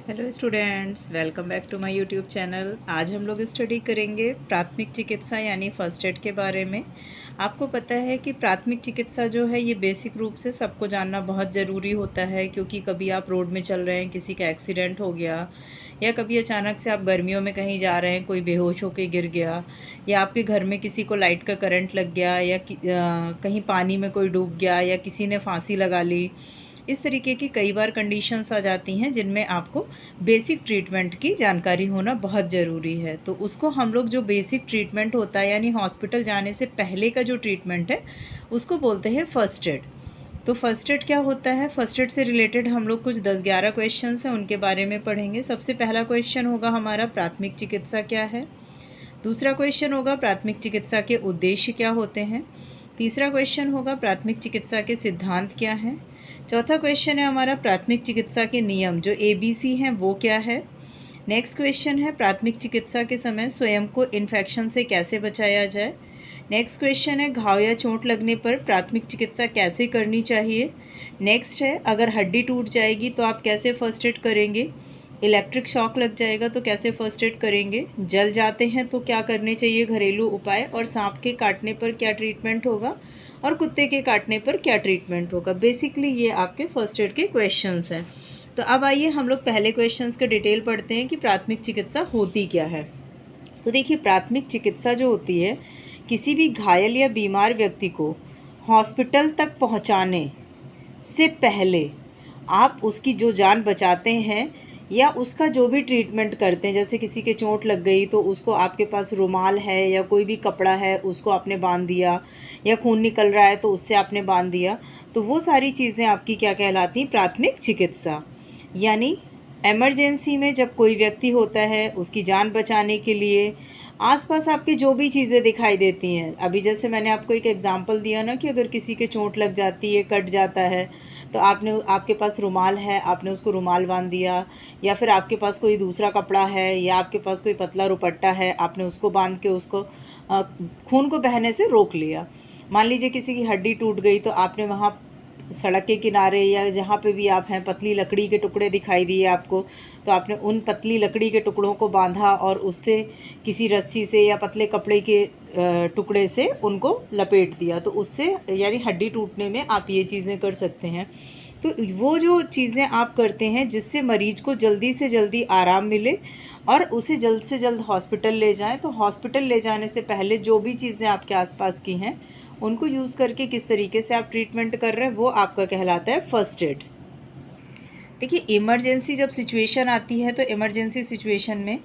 Hello students, welcome back to my YouTube channel. आज हम लोग स्टडी करेंगे प्राथमिक चिकित्सा यानी फ़र्स्ट एड के बारे में। आपको पता है कि प्राथमिक चिकित्सा जो है ये बेसिक रूप से सबको जानना बहुत ज़रूरी होता है, क्योंकि कभी आप रोड में चल रहे हैं, किसी का एक्सीडेंट हो गया, या कभी अचानक से आप गर्मियों में कहीं जा रहे हैं, कोई बेहोश होकर गिर गया, या आपके घर में किसी को लाइट का करंट लग गया, या कहीं पानी में कोई डूब गया, या किसी ने फांसी लगा ली। इस तरीके की कई बार कंडीशंस आ जाती हैं जिनमें आपको बेसिक ट्रीटमेंट की जानकारी होना बहुत ज़रूरी है। तो उसको हम लोग जो बेसिक ट्रीटमेंट होता है यानी हॉस्पिटल जाने से पहले का जो ट्रीटमेंट है उसको बोलते हैं फ़र्स्ट एड। तो फ़र्स्ट एड क्या होता है? फ़र्स्ट एड से रिलेटेड हम लोग कुछ 10-11 क्वेश्चंस हैं, उनके बारे में पढ़ेंगे। सबसे पहला क्वेश्चन होगा हमारा, प्राथमिक चिकित्सा क्या है। दूसरा क्वेश्चन होगा, प्राथमिक चिकित्सा के उद्देश्य क्या होते हैं। तीसरा क्वेश्चन होगा, प्राथमिक चिकित्सा के सिद्धांत क्या हैं। चौथा क्वेश्चन है हमारा, प्राथमिक चिकित्सा के नियम जो ABC हैं वो क्या है। नेक्स्ट क्वेश्चन है, प्राथमिक चिकित्सा के समय स्वयं को इन्फेक्शन से कैसे बचाया जाए। नेक्स्ट क्वेश्चन है, घाव या चोट लगने पर प्राथमिक चिकित्सा कैसे करनी चाहिए। नेक्स्ट है, अगर हड्डी टूट जाएगी तो आप कैसे फर्स्ट एड करेंगे। इलेक्ट्रिक शॉक लग जाएगा तो कैसे फर्स्ट एड करेंगे। जल जाते हैं तो क्या करने चाहिए घरेलू उपाय, और सांप के काटने पर क्या ट्रीटमेंट होगा, और कुत्ते के काटने पर क्या ट्रीटमेंट होगा। बेसिकली ये आपके फर्स्ट एड के क्वेश्चंस हैं। तो अब आइए हम लोग पहले क्वेश्चंस का डिटेल पढ़ते हैं कि प्राथमिक चिकित्सा होती क्या है। तो देखिए, प्राथमिक चिकित्सा जो होती है, किसी भी घायल या बीमार व्यक्ति को हॉस्पिटल तक पहुंचाने से पहले आप उसकी जो जान बचाते हैं या उसका जो भी ट्रीटमेंट करते हैं, जैसे किसी के चोट लग गई तो उसको आपके पास रुमाल है या कोई भी कपड़ा है उसको आपने बांध दिया, या खून निकल रहा है तो उससे आपने बांध दिया, तो वो सारी चीज़ें आपकी क्या कहलाती हैं? प्राथमिक चिकित्सा। यानी इमरजेंसी में जब कोई व्यक्ति होता है, उसकी जान बचाने के लिए आसपास आपकी जो भी चीज़ें दिखाई देती हैं, अभी जैसे मैंने आपको एक एग्जांपल दिया ना कि अगर किसी के चोट लग जाती है, कट जाता है, तो आपके पास रुमाल है, आपने उसको रुमाल बांध दिया, या फिर आपके पास कोई दूसरा कपड़ा है, या आपके पास कोई पतला दुपट्टा है, आपने उसको बांध के उसको खून को बहने से रोक लिया। मान लीजिए किसी की हड्डी टूट गई तो आपने वहाँ सड़क के किनारे या जहाँ पे भी आप हैं, पतली लकड़ी के टुकड़े दिखाई दिए आपको, तो आपने उन पतली लकड़ी के टुकड़ों को बांधा और उससे किसी रस्सी से या पतले कपड़े के टुकड़े से उनको लपेट दिया, तो उससे यानी हड्डी टूटने में आप ये चीज़ें कर सकते हैं। तो वो जो चीज़ें आप करते हैं जिससे मरीज को जल्दी से जल्दी आराम मिले और उसे जल्द से जल्द हॉस्पिटल ले जाएं, तो हॉस्पिटल ले जाने से पहले जो भी चीज़ें आपके आसपास की हैं उनको यूज़ करके किस तरीके से आप ट्रीटमेंट कर रहे हैं वो आपका कहलाता है फर्स्ट एड। देखिए, इमरजेंसी जब सिचुएशन आती है तो इमरजेंसी सिचुएशन में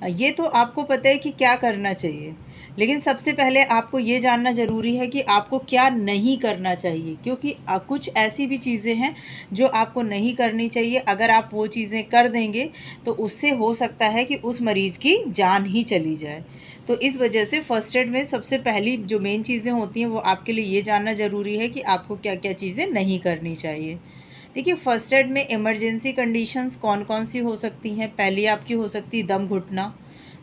ये तो आपको पता है कि क्या करना चाहिए, लेकिन सबसे पहले आपको ये जानना ज़रूरी है कि आपको क्या नहीं करना चाहिए, क्योंकि कुछ ऐसी भी चीज़ें हैं जो आपको नहीं करनी चाहिए। अगर आप वो चीज़ें कर देंगे तो उससे हो सकता है कि उस मरीज़ की जान ही चली जाए। तो इस वजह से फ़र्स्ट एड में सबसे पहली जो मेन चीज़ें होती हैं वो आपके लिए ये जानना ज़रूरी है कि आपको क्या क्या चीज़ें नहीं करनी चाहिए। देखिए, फ़र्स्ट एड में इमरजेंसी कंडीशंस कौन कौन सी हो सकती हैं। पहली आपकी हो सकती है दम घुटना।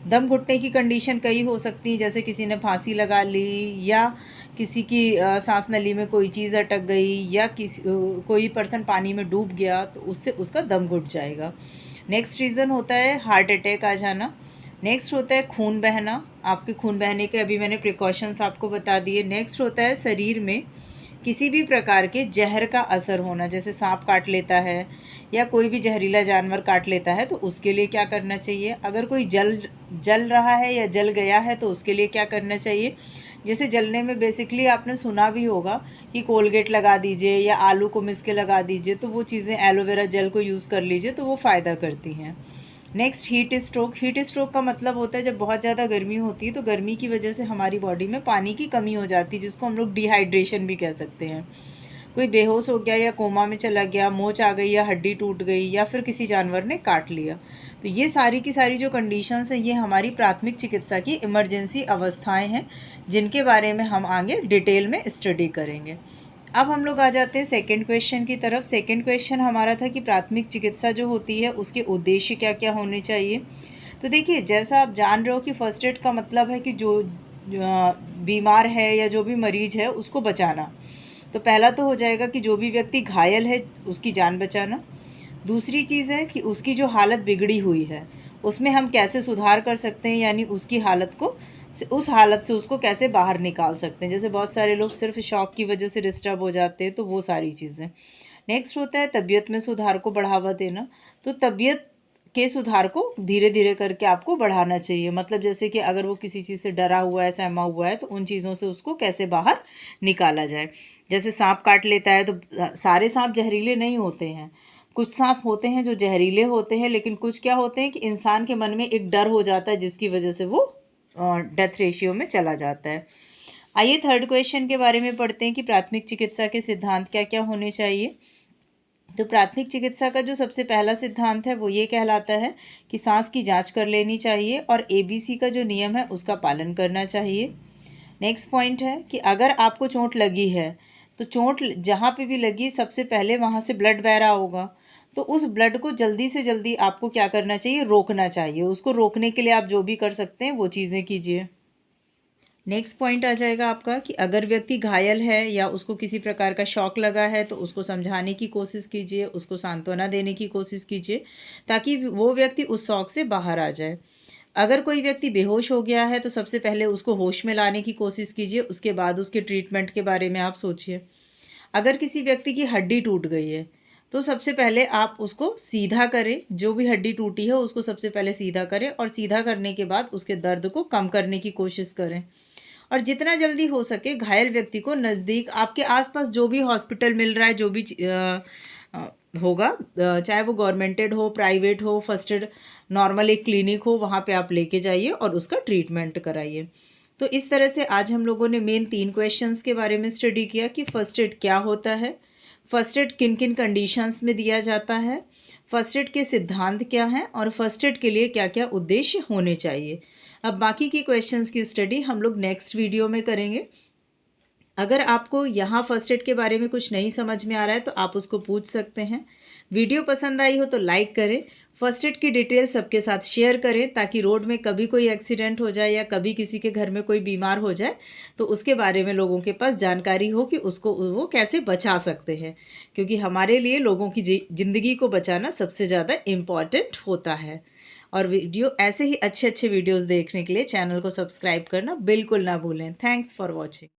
दम घुटने की कंडीशन कई हो सकती है, जैसे किसी ने फांसी लगा ली, या किसी की सांस नली में कोई चीज़ अटक गई, या कोई पर्सन पानी में डूब गया तो उससे उसका दम घुट जाएगा। नेक्स्ट रीज़न होता है हार्ट अटैक आ जाना। नेक्स्ट होता है खून बहना। आपके खून बहने के अभी मैंने प्रिकॉशंस आपको बता दिए। नेक्स्ट होता है शरीर में किसी भी प्रकार के जहर का असर होना, जैसे सांप काट लेता है या कोई भी जहरीला जानवर काट लेता है, तो उसके लिए क्या करना चाहिए। अगर कोई जल रहा है या जल गया है तो उसके लिए क्या करना चाहिए। जैसे जलने में बेसिकली आपने सुना भी होगा कि कोलगेट लगा दीजिए या आलू को मिस के लगा दीजिए, तो वो चीज़ें एलोवेरा जेल को यूज़ कर लीजिए तो वो फ़ायदा करती हैं। Next heat stroke. Heat stroke का मतलब होता है जब बहुत ज़्यादा गर्मी होती है तो गर्मी की वजह से हमारी बॉडी में पानी की कमी हो जाती है, जिसको हम लोग डिहाइड्रेशन भी कह सकते हैं। कोई बेहोश हो गया या कोमा में चला गया, मोच आ गई या हड्डी टूट गई या फिर किसी जानवर ने काट लिया, तो ये सारी की सारी जो कंडीशंस हैं ये हमारी प्राथमिक चिकित्सा की इमरजेंसी अवस्थाएं हैं, जिनके बारे में हम आगे डिटेल में स्टडी करेंगे। अब हम लोग आ जाते हैं सेकंड क्वेश्चन की तरफ। सेकंड क्वेश्चन हमारा था कि प्राथमिक चिकित्सा जो होती है उसके उद्देश्य क्या क्या होने चाहिए। तो देखिए, जैसा आप जान रहे हो कि फ़र्स्ट एड का मतलब है कि जो बीमार है या जो भी मरीज़ है उसको बचाना। तो पहला तो हो जाएगा कि जो भी व्यक्ति घायल है उसकी जान बचाना। दूसरी चीज़ है कि उसकी जो हालत बिगड़ी हुई है उसमें हम कैसे सुधार कर सकते हैं, यानी उसकी हालत को, उस हालत से उसको कैसे बाहर निकाल सकते हैं। जैसे बहुत सारे लोग सिर्फ शौक की वजह से डिस्टर्ब हो जाते हैं, तो वो सारी चीज़ें। नेक्स्ट होता है तबीयत में सुधार को बढ़ावा देना। तो तबीयत के सुधार को धीरे धीरे करके आपको बढ़ाना चाहिए। मतलब जैसे कि अगर वो किसी चीज़ से डरा हुआ है, सहमा हुआ है, तो उन चीज़ों से उसको कैसे बाहर निकाला जाए। जैसे सांप काट लेता है तो सारे सांप जहरीले नहीं होते हैं, कुछ सांप होते हैं जो जहरीले होते हैं, लेकिन कुछ क्या होते हैं कि इंसान के मन में एक डर हो जाता है जिसकी वजह से वो डेथ रेशियो में चला जाता है। आइए थर्ड क्वेश्चन के बारे में पढ़ते हैं कि प्राथमिक चिकित्सा के सिद्धांत क्या क्या होने चाहिए। तो प्राथमिक चिकित्सा का जो सबसे पहला सिद्धांत है वो ये कहलाता है कि सांस की जांच कर लेनी चाहिए और एबीसी का जो नियम है उसका पालन करना चाहिए। नेक्स्ट पॉइंट है कि अगर आपको चोट लगी है तो चोट जहाँ पे भी लगी सबसे पहले वहाँ से ब्लड बह रहा होगा, तो उस ब्लड को जल्दी से जल्दी आपको क्या करना चाहिए, रोकना चाहिए। उसको रोकने के लिए आप जो भी कर सकते हैं वो चीज़ें कीजिए। नेक्स्ट पॉइंट आ जाएगा आपका कि अगर व्यक्ति घायल है या उसको किसी प्रकार का शॉक लगा है तो उसको समझाने की कोशिश कीजिए, उसको सांत्वना देने की कोशिश कीजिए ताकि वो व्यक्ति उस शॉक से बाहर आ जाए। अगर कोई व्यक्ति बेहोश हो गया है तो सबसे पहले उसको होश में लाने की कोशिश कीजिए, उसके बाद उसके ट्रीटमेंट के बारे में आप सोचिए। अगर किसी व्यक्ति की हड्डी टूट गई है तो सबसे पहले आप उसको सीधा करें, जो भी हड्डी टूटी है उसको सबसे पहले सीधा करें और सीधा करने के बाद उसके दर्द को कम करने की कोशिश करें। और जितना जल्दी हो सके घायल व्यक्ति को नज़दीक आपके आसपास जो भी हॉस्पिटल मिल रहा है, जो भी अ, होगा, चाहे वो गवर्नमेंटेड हो, प्राइवेट हो, फर्स्ट एड नॉर्मल एक क्लिनिक हो, वहाँ पे आप लेके जाइए और उसका ट्रीटमेंट कराइए। तो इस तरह से आज हम लोगों ने मेन 3 क्वेश्चंस के बारे में स्टडी किया कि फ़र्स्ट एड क्या होता है, फ़र्स्ट एड किन किन कंडीशंस में दिया जाता है, फ़र्स्ट एड के सिद्धांत क्या हैं और फ़र्स्ट एड के लिए क्या क्या उद्देश्य होने चाहिए। अब बाकी की क्वेश्चंस की स्टडी हम लोग नेक्स्ट वीडियो में करेंगे। अगर आपको यहाँ फर्स्ट एड के बारे में कुछ नहीं समझ में आ रहा है तो आप उसको पूछ सकते हैं। वीडियो पसंद आई हो तो लाइक करें, फर्स्ट एड की डिटेल सबके साथ शेयर करें ताकि रोड में कभी कोई एक्सीडेंट हो जाए या कभी किसी के घर में कोई बीमार हो जाए तो उसके बारे में लोगों के पास जानकारी हो कि उसको वो कैसे बचा सकते हैं, क्योंकि हमारे लिए लोगों की ज़िंदगी को बचाना सबसे ज़्यादा इम्पॉर्टेंट होता है। और वीडियो ऐसे ही अच्छे अच्छे वीडियोज़ देखने के लिए चैनल को सब्सक्राइब करना बिल्कुल ना भूलें। Thanks for watching.